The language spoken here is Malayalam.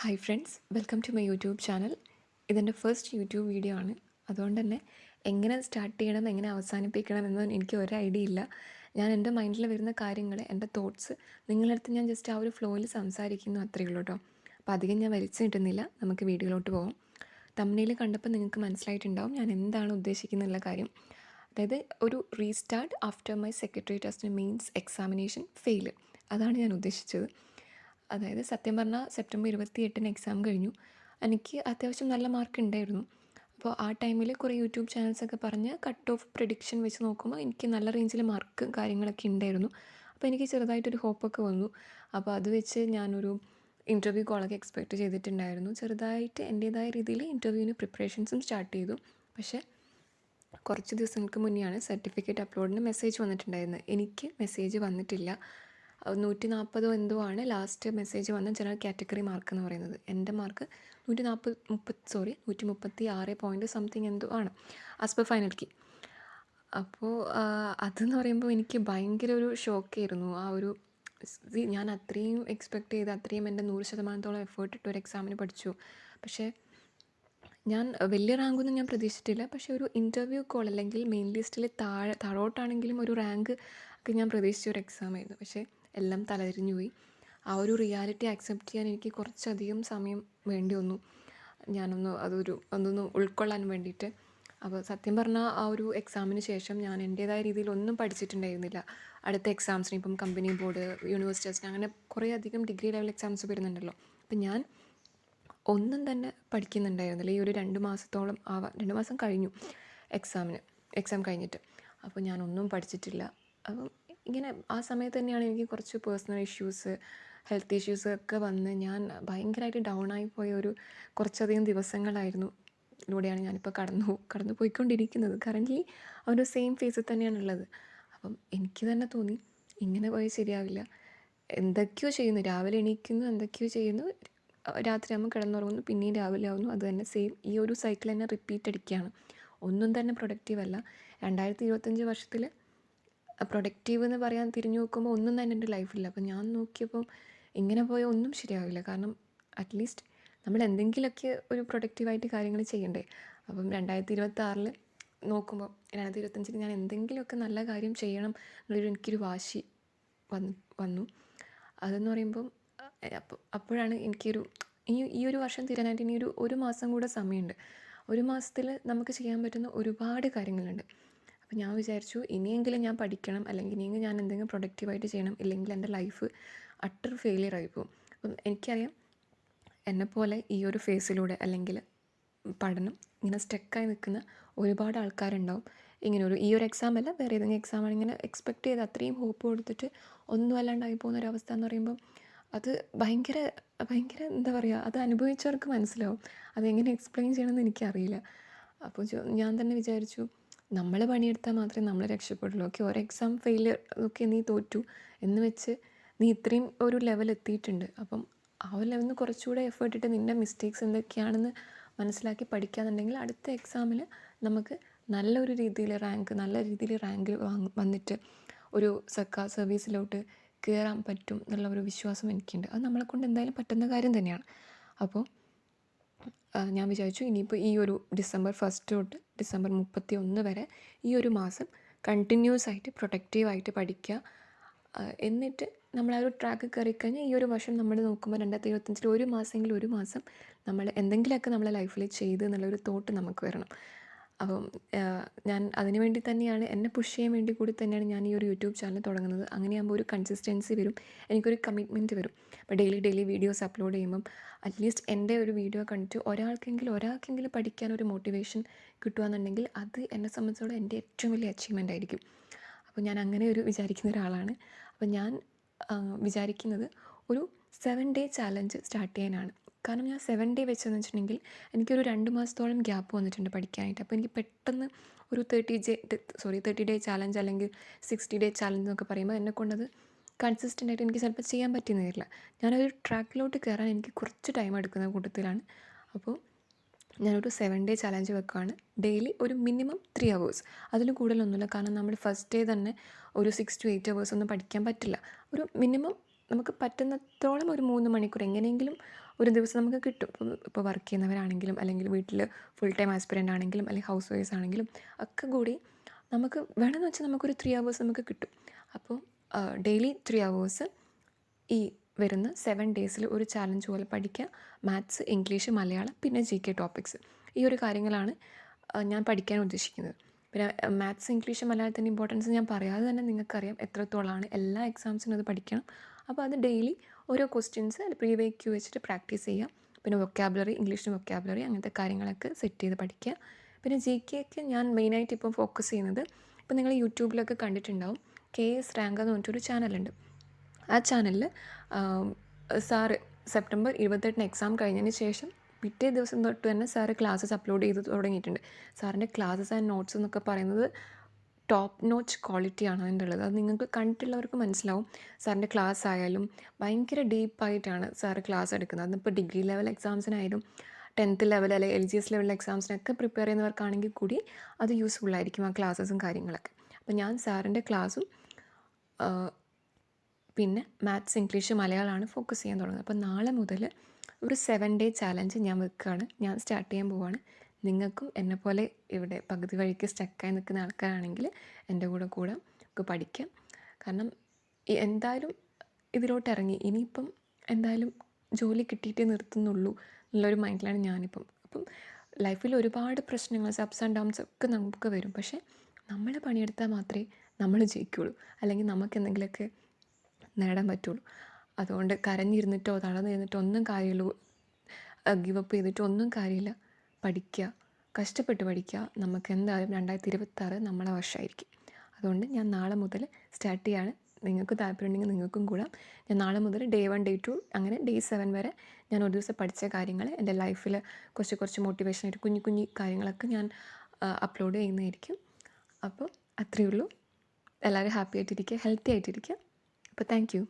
Hi friends, welcome to my YouTube channel. ഇതെൻ്റെ ഫസ്റ്റ് യൂട്യൂബ് വീഡിയോ ആണ്. അതുകൊണ്ട് തന്നെ എങ്ങനെ സ്റ്റാർട്ട് ചെയ്യണം, എങ്ങനെ അവസാനിപ്പിക്കണം എന്നൊന്നും എനിക്ക് ഒരു ഐഡിയ ഇല്ല. ഞാൻ എൻ്റെ മൈൻഡിൽ വരുന്ന കാര്യങ്ങൾ, എൻ്റെ തോട്ട്സ് നിങ്ങളടുത്ത് ഞാൻ ജസ്റ്റ് ആ ഒരു ഫ്ലോയിൽ സംസാരിക്കുന്നു, അത്രയേ ഉള്ളൂ കേട്ടോ. അപ്പോൾ അധികം ഞാൻ വലിച്ചു കിട്ടുന്നില്ല, നമുക്ക് വീഡിയോയിലോട്ട് പോകാം. തമ്മിൽ കണ്ടപ്പോൾ നിങ്ങൾക്ക് മനസ്സിലായിട്ടുണ്ടാവും ഞാൻ എന്താണ് ഉദ്ദേശിക്കുന്നുള്ള കാര്യം. അതായത് ഒരു restart after my secretary test means examination fail, അതാണ് ഞാൻ ഉദ്ദേശിച്ചത്. അതായത് സത്യം പറഞ്ഞാൽ സെപ്റ്റംബർ 28 എക്സാം കഴിഞ്ഞു. എനിക്ക് അത്യാവശ്യം നല്ല മാർക്ക് ഉണ്ടായിരുന്നു. അപ്പോൾ ആ ടൈമിൽ കുറേ യൂട്യൂബ് ചാനൽസൊക്കെ പറഞ്ഞ് കട്ട് ഓഫ് പ്രിഡിക്ഷൻ വെച്ച് നോക്കുമ്പോൾ എനിക്ക് നല്ല റേഞ്ചിൽ മാർക്ക് കാര്യങ്ങളൊക്കെ ഉണ്ടായിരുന്നു. അപ്പോൾ എനിക്ക് ചെറുതായിട്ടൊരു ഹോപ്പൊക്കെ വന്നു. അപ്പോൾ അത് വെച്ച് ഞാനൊരു ഇൻ്റർവ്യൂ കോളൊക്കെ എക്സ്പെക്റ്റ് ചെയ്തിട്ടുണ്ടായിരുന്നു. ചെറുതായിട്ട് എൻ്റേതായ രീതിയിൽ ഇൻ്റർവ്യൂവിന് പ്രിപ്പറേഷൻസും സ്റ്റാർട്ട് ചെയ്തു. പക്ഷേ കുറച്ച് ദിവസങ്ങൾക്ക് മുന്നെയാണ് സർട്ടിഫിക്കറ്റ് അപ്ലോഡിന് മെസ്സേജ് വന്നിട്ടുണ്ടായിരുന്നത്. എനിക്ക് മെസ്സേജ് വന്നിട്ടില്ല. 140 എന്തോ ആണ് ലാസ്റ്റ് മെസ്സേജ് വന്ന ജനറൽ കാറ്റഗറി മാർക്ക് എന്ന് പറയുന്നത്. എൻ്റെ മാർക്ക് 136 പോയിൻറ്റ് സംതിങ് എന്തോ ആണ് ആസ് പെർ ഫൈനൽ കീ. അപ്പോൾ അതെന്ന് പറയുമ്പോൾ എനിക്ക് ഭയങ്കര ഒരു ഷോക്കായിരുന്നു. ആ ഒരു ഞാൻ അത്രയും എക്സ്പെക്റ്റ് ചെയ്ത് അത്രയും എൻ്റെ 100% എഫേർട്ട് ഇട്ട് ഒരു എക്സാമിന് പഠിച്ചു. പക്ഷേ ഞാൻ വലിയ റാങ്കൊന്നും ഞാൻ പ്രതീക്ഷിച്ചിട്ടില്ല. പക്ഷേ ഒരു ഇൻ്റർവ്യൂ കോൾ അല്ലെങ്കിൽ മെയിൻ ലിസ്റ്റിൽ താഴോട്ടാണെങ്കിലും ഒരു റാങ്ക് ഒക്കെ ഞാൻ പ്രതീക്ഷിച്ച ഒരു എക്സാമായിരുന്നു. പക്ഷേ എല്ലാം തലതിരിഞ്ഞു പോയി. ആ ഒരു റിയാലിറ്റി അക്സെപ്റ്റ് ചെയ്യാൻ എനിക്ക് കുറച്ചധികം സമയം വേണ്ടി വന്നു. അതൊന്ന് ഉൾക്കൊള്ളാൻ വേണ്ടിയിട്ട്. അപ്പോൾ സത്യം പറഞ്ഞാൽ ആ ഒരു എക്സാമിന് ശേഷം ഞാൻ എൻ്റേതായ രീതിയിൽ ഒന്നും പഠിച്ചിട്ടുണ്ടായിരുന്നില്ല. അടുത്ത എക്സാംസിന് ഇപ്പം കമ്പനി ബോർഡ്, യൂണിവേഴ്സിറ്റീസിന് അങ്ങനെ കുറേ അധികം ഡിഗ്രി ലെവൽ എക്സാംസ് വരുന്നുണ്ടല്ലോ. അപ്പം ഞാൻ ഒന്നും തന്നെ പഠിക്കുന്നുണ്ടായിരുന്നില്ല. ഈ ഒരു 2 മാസത്തോളം 2 മാസം കഴിഞ്ഞു എക്സാം കഴിഞ്ഞിട്ട്. അപ്പോൾ ഞാനൊന്നും പഠിച്ചിട്ടില്ല. അപ്പം ഇങ്ങനെ ആ സമയത്ത് തന്നെയാണ് എനിക്ക് കുറച്ച് പേഴ്സണൽ ഇഷ്യൂസ്, ഹെൽത്ത് ഇഷ്യൂസ് ഒക്കെ വന്ന് ഞാൻ ഭയങ്കരമായിട്ട് ഡൗണായിപ്പോയ കുറച്ചധികം ദിവസങ്ങളായിരുന്നു. ഇതിലൂടെയാണ് ഞാനിപ്പോൾ കടന്നു പോയിക്കൊണ്ടിരിക്കുന്നത്. കറൻ്റ്ലി ആ ഒരു സെയിം ഫേസിൽ തന്നെയാണുള്ളത്. അപ്പം എനിക്ക് തന്നെ തോന്നി ഇങ്ങനെ പോയാൽ ശരിയാവില്ല. എന്തൊക്കെയോ ചെയ്യുന്നു, രാവിലെ എണീക്കുന്നു, എന്തൊക്കെയോ ചെയ്യുന്നു, രാത്രിയാകുമ്പോൾ കിടന്നുറങ്ങുന്നു, പിന്നെയും രാവിലെ ആവുന്നു. അത് തന്നെ സെയിം ഈ ഒരു സൈക്കിൾ തന്നെ റിപ്പീറ്റ് അടിക്കുകയാണ്. ഒന്നും തന്നെ പ്രൊഡക്റ്റീവ് അല്ല. 2025 വർഷത്തിൽ പ്രൊഡക്റ്റീവ് എന്ന് പറയാൻ തിരിഞ്ഞു നോക്കുമ്പോൾ ഒന്നും തന്നെ എൻ്റെ ലൈഫില്ല. അപ്പോൾ ഞാൻ നോക്കിയപ്പം ഇങ്ങനെ പോയാൽ ഒന്നും ശരിയാവില്ല. കാരണം അറ്റ്ലീസ്റ്റ് നമ്മൾ എന്തെങ്കിലുമൊക്കെ ഒരു പ്രൊഡക്റ്റീവായിട്ട് കാര്യങ്ങൾ ചെയ്യണ്ടേ. അപ്പം 2026 നോക്കുമ്പോൾ 2025 ഞാൻ എന്തെങ്കിലുമൊക്കെ നല്ല കാര്യം ചെയ്യണം എനിക്കൊരു വാശി വന്നു. അതെന്ന് പറയുമ്പം അപ്പോഴാണ് എനിക്കൊരു ഈ ഒരു വർഷം തീരാനായിട്ട് ഇനി ഒരു മാസം കൂടെ സമയമുണ്ട്. ഒരു മാസത്തിൽ നമുക്ക് ചെയ്യാൻ പറ്റുന്ന ഒരുപാട് കാര്യങ്ങളുണ്ട്. അപ്പോൾ ഞാൻ വിചാരിച്ചു ഇനിയെങ്കിലും ഞാൻ പഠിക്കണം, അല്ലെങ്കിൽ ഇനിയെങ്കിലും ഞാൻ എന്തെങ്കിലും പ്രൊഡക്റ്റീവായിട്ട് ചെയ്യണം, ഇല്ലെങ്കിൽ എൻ്റെ ലൈഫ് അട്ടർ ഫെയിലിയർ ആയിപ്പോവും. അപ്പം എനിക്കറിയാം എന്നെപ്പോലെ ഈ ഒരു ഫേസിലൂടെ അല്ലെങ്കിൽ പഠനം ഇങ്ങനെ സ്റ്റക്കായി നിൽക്കുന്ന ഒരുപാട് ആൾക്കാരുണ്ടാവും. ഈ ഒരു എക്സാം അല്ല, വേറെ ഏതെങ്കിലും എക്സാമാണ് ഇങ്ങനെ എക്സ്പെക്റ്റ് ചെയ്ത് അത്രയും ഹോപ്പ് കൊടുത്തിട്ട് ഒന്നും അല്ലാണ്ടായി പോകുന്നൊരവസ്ഥ എന്ന് പറയുമ്പം അത് ഭയങ്കര ഭയങ്കര എന്താ പറയുക, അത് അനുഭവിച്ചവർക്ക് മനസ്സിലാവും. അതെങ്ങനെ എക്സ്പ്ലെയിൻ ചെയ്യണമെന്ന് എനിക്കറിയില്ല. അപ്പോൾ ഞാൻ തന്നെ വിചാരിച്ചു നമ്മൾ പണിയെടുത്താൽ മാത്രമേ നമ്മൾ രക്ഷപ്പെടുള്ളൂ. ഓക്കെ, ഒരു എക്സാം ഫെയിലിയർ, ഓക്കെ നീ തോറ്റു എന്ന് വെച്ച് നീ ഇത്രയും ഒരു ലെവൽ എത്തിയിട്ടുണ്ട്. അപ്പം ആ ഒരു ലെവലിൽ നിന്ന് കുറച്ചുകൂടെ എഫേർട്ട് ഇട്ട് നിൻ്റെ മിസ്റ്റേക്സ് എന്തൊക്കെയാണെന്ന് മനസ്സിലാക്കി പഠിക്കാന്നുണ്ടെങ്കിൽ അടുത്ത എക്സാമിൽ നമുക്ക് നല്ല രീതിയിൽ റാങ്ക് വന്നിട്ട് ഒരു സർക്കാർ സർവീസിലോട്ട് കയറാൻ പറ്റും എന്നുള്ള ഒരു വിശ്വാസം എനിക്കുണ്ട്. അത് നമ്മളെക്കൊണ്ട് എന്തായാലും പറ്റുന്ന കാര്യം തന്നെയാണ്. അപ്പോൾ ഞാൻ വിചാരിച്ചു ഇനിയിപ്പോൾ ഈ ഒരു ഡിസംബർ 1 തൊട്ട് ഡിസംബർ 31 വരെ ഈ ഒരു മാസം കണ്ടിന്യൂസ് ആയിട്ട് പ്രൊഡക്റ്റീവായിട്ട് പഠിക്കുക. എന്നിട്ട് നമ്മൾ ആ ഒരു ട്രാക്ക് കയറിക്കഴിഞ്ഞാൽ ഈ ഒരു വർഷം നമ്മൾ നോക്കുമ്പോൾ 2025 ഒരു മാസം നമ്മൾ എന്തെങ്കിലുമൊക്കെ നമ്മളെ ലൈഫിൽ ചെയ്ത് എന്നുള്ളൊരു തോട്ട് നമുക്ക് വരണം. അപ്പം ഞാൻ അതിന് വേണ്ടി തന്നെയാണ്, എന്നെ പുഷ് ചെയ്യാൻ വേണ്ടി കൂടി തന്നെയാണ് ഞാൻ ഈ ഒരു യൂട്യൂബ് ചാനൽ തുടങ്ങുന്നത്. അങ്ങനെയാകുമ്പോൾ ഒരു കൺസിസ്റ്റൻസി വരും, എനിക്കൊരു കമ്മിറ്റ്മെൻറ്റ് വരും. അപ്പോൾ ഡെയിലി വീഡിയോസ് അപ്ലോഡ് ചെയ്യുമ്പം അറ്റ്ലീസ്റ്റ് എൻ്റെ ഒരു വീഡിയോ കണ്ടിട്ട് ഒരാൾക്കെങ്കിലും പഠിക്കാനൊരു മോട്ടിവേഷൻ കിട്ടുകയെന്നുണ്ടെങ്കിൽ അത് എന്നെ സംബന്ധിച്ചോളം എൻ്റെ ഏറ്റവും വലിയ അച്ചീവ്മെൻ്റ് ആയിരിക്കും. അപ്പോൾ ഞാൻ അങ്ങനെ വിചാരിക്കുന്ന ഒരാളാണ്. അപ്പോൾ ഞാൻ വിചാരിക്കുന്നത് ഒരു 7 ഡേ ചാലഞ്ച് സ്റ്റാർട്ട് ചെയ്യാനാണ്. കാരണം ഞാൻ 7 ഡേ വെച്ചെന്ന് വെച്ചിട്ടുണ്ടെങ്കിൽ എനിക്കൊരു 2 മാസത്തോളം ഗ്യാപ്പ് വന്നിട്ടുണ്ട് പഠിക്കാനായിട്ട്. അപ്പോൾ എനിക്ക് പെട്ടെന്ന് ഒരു 30 ഡേ ചാലഞ്ച് അല്ലെങ്കിൽ 60 ഡേ ചാലഞ്ച് എന്നൊക്കെ പറയുമ്പോൾ എന്നെക്കൊണ്ടത് കൺസിസ്റ്റൻ്റായിട്ട് എനിക്ക് ചിലപ്പോൾ ചെയ്യാൻ പറ്റിയെന്ന് വരില്ല. ഞാനൊരു ട്രാക്കിലോട്ട് കയറാൻ എനിക്ക് കുറച്ച് ടൈം എടുക്കുന്ന കൂട്ടത്തിലാണ്. അപ്പോൾ ഞാനൊരു 7 ഡേ ചാലഞ്ച് വെക്കുകയാണ്. ഡെയിലി ഒരു മിനിമം 3 hours, അതിൽ കൂടുതലൊന്നുമില്ല. കാരണം നമ്മൾ ഫസ്റ്റ് ഡേ തന്നെ ഒരു 6 to 8 hours ഒന്നും പഠിക്കാൻ പറ്റില്ല. ഒരു മിനിമം നമുക്ക് പറ്റുന്നത്തോളം ഒരു 3 മണിക്കൂർ എങ്ങനെയെങ്കിലും ഒരു ദിവസം നമുക്ക് കിട്ടും. ഇപ്പോൾ വർക്ക് ചെയ്യുന്നവരാണെങ്കിലും അല്ലെങ്കിൽ വീട്ടിൽ ഫുൾ ടൈം ആസ്പിരൻ്റ് ആണെങ്കിലും അല്ലെങ്കിൽ ഹൗസ് വൈഫ്സ് ആണെങ്കിലും ഒക്കെ കൂടി നമുക്ക് വേണമെന്ന് വെച്ചാൽ നമുക്കൊരു 3 അവേഴ്സ് നമുക്ക് കിട്ടും. അപ്പോൾ ഡെയിലി 3 അവേഴ്സ് ഈ വരുന്ന 7 ഡേയ്സിൽ ഒരു ചാലഞ്ച് പോലെ പഠിക്കുക. മാത്സ്, ഇംഗ്ലീഷ്, മലയാളം, പിന്നെ GK ടോപ്പിക്സ്. ഈ ഒരു കാര്യങ്ങളാണ് ഞാൻ പഠിക്കാൻ ഉദ്ദേശിക്കുന്നത്. പിന്നെ മാത്സ്, ഇംഗ്ലീഷ്, മലയാളത്തിൻ്റെ ഇമ്പോർട്ടൻസ് ഞാൻ പറയാതെ തന്നെ നിങ്ങൾക്കറിയാം എത്രത്തോളമാണ്. എല്ലാ എക്സാംസിനും അത് പഠിക്കണം. അപ്പോൾ അത് ഡെയിലി ഓരോ ക്വസ്റ്റ്യൻസ് പ്രീവിയസ് ക്യൂ വെച്ചിട്ട് പ്രാക്ടീസ് ചെയ്യുക. പിന്നെ വൊക്കാബുലറി, ഇംഗ്ലീഷിന് വൊക്കാബുലറി, അങ്ങനത്തെ കാര്യങ്ങളൊക്കെ സെറ്റ് ചെയ്ത് പഠിക്കുക. പിന്നെ GK ഒക്കെ ഞാൻ മെയിനായിട്ട് ഇപ്പോൾ ഫോക്കസ് ചെയ്യുന്നത്, ഇപ്പോൾ നിങ്ങൾ യൂട്യൂബിലൊക്കെ കണ്ടിട്ടുണ്ടാവും, KS റാങ്ക് എന്ന് പറഞ്ഞിട്ടൊരു ചാനലുണ്ട്. ആ ചാനലിൽ സാറ് സെപ്റ്റംബർ 28 എക്സാം കഴിഞ്ഞതിന് ശേഷം പിറ്റേ ദിവസം തൊട്ട് തന്നെ സാറ് ക്ലാസ്സസ് അപ്ലോഡ് ചെയ്ത് തുടങ്ങിയിട്ടുണ്ട്. സാറിൻ്റെ ക്ലാസ്സസ് ആൻഡ് നോട്ട്സ് എന്നൊക്കെ പറയുന്നത് ടോപ്പ് നോച്ച് ക്വാളിറ്റിയാണ് അതിൻ്റെ ഉള്ളത്. അത് നിങ്ങൾക്ക് കണ്ടിട്ടുള്ളവർക്ക് മനസ്സിലാവും. സാറിൻ്റെ ക്ലാസ് ആയാലും ഭയങ്കര ഡീപ്പായിട്ടാണ് സാറ് ക്ലാസ് എടുക്കുന്നത്. അതിപ്പോൾ ഡിഗ്രി ലെവൽ എക്സാംസിനായാലും 10th ലെവൽ അല്ലെങ്കിൽ LGS ലെവൽ എക്സാംസിനൊക്കെ പ്രിപ്പയർ ചെയ്യുന്നവർക്കാണെങ്കിൽ കൂടി അത് യൂസ്ഫുള്ളായിരിക്കും ആ ക്ലാസ്സസും കാര്യങ്ങളൊക്കെ. അപ്പോൾ ഞാൻ സാറിൻ്റെ ക്ലാസ്സും പിന്നെ മാത്സ്, ഇംഗ്ലീഷ്, മലയാളമാണ് ഫോക്കസ് ചെയ്യാൻ തുടങ്ങുന്നത്. അപ്പോൾ നാളെ മുതൽ ഒരു 7 ഡേ ചാലഞ്ച് ഞാൻ വെക്കുകയാണ്. ഞാൻ സ്റ്റാർട്ട് ചെയ്യാൻ പോവുകയാണ്. നിങ്ങൾക്കും എന്നെപ്പോലെ ഇവിടെ പകുതി വഴിക്ക് സ്റ്റക്കായി നിൽക്കുന്ന ആൾക്കാരാണെങ്കിൽ എൻ്റെ കൂടെ നമുക്ക് പഠിക്കാം. കാരണം എന്തായാലും ഇതിലോട്ട് ഇറങ്ങി ഇനിയിപ്പം എന്തായാലും ജോലി കിട്ടിയിട്ടേ നിർത്തുന്നുള്ളൂ എന്നുള്ളൊരു മൈൻഡിലാണ് ഞാനിപ്പം. അപ്പം ലൈഫിൽ ഒരുപാട് പ്രശ്നങ്ങൾ, അപ്സ് ആൻഡ് ഡൗൺസ് ഒക്കെ നമുക്ക് വരും. പക്ഷേ നമ്മൾ പണിയെടുത്താൽ മാത്രമേ നമ്മൾ ജയിക്കുകയുള്ളൂ, അല്ലെങ്കിൽ നമുക്ക് എന്തെങ്കിലുമൊക്കെ നേടാൻ പറ്റുള്ളൂ. അതുകൊണ്ട് കരഞ്ഞിരുന്നിട്ടോ തളർന്നിരുന്നിട്ടോ ഒന്നും കാര്യമില്ല, ഗിവ് അപ്പ് ചെയ്തിട്ടോ ഒന്നും കാര്യമില്ല. പഠിക്കുക, കഷ്ടപ്പെട്ട് പഠിക്കുക. നമുക്ക് എന്തായാലും 2026 നമ്മളെ വർഷമായിരിക്കും. അതുകൊണ്ട് ഞാൻ നാളെ മുതൽ സ്റ്റാർട്ട് ചെയ്യാണ്. നിങ്ങൾക്ക് താല്പര്യമുണ്ടെങ്കിൽ നിങ്ങൾക്കും കൂടാം. ഞാൻ നാളെ മുതൽ Day 1, Day 2 അങ്ങനെ Day 7 വരെ ഞാൻ ഒരു ദിവസം പഠിച്ച കാര്യങ്ങൾ എൻ്റെ ലൈഫിൽ കുറച്ച് മോട്ടിവേഷനായിട്ട് കുഞ്ഞു കുഞ്ഞു കാര്യങ്ങളൊക്കെ ഞാൻ അപ്ലോഡ് ചെയ്യുന്നതായിരിക്കും. അപ്പോൾ അത്രയേ ഉള്ളൂ. എല്ലാവരും ഹാപ്പി ആയിട്ടിരിക്കുക, ഹെൽത്തി ആയിട്ടിരിക്കുക. അപ്പോൾ താങ്ക് യു.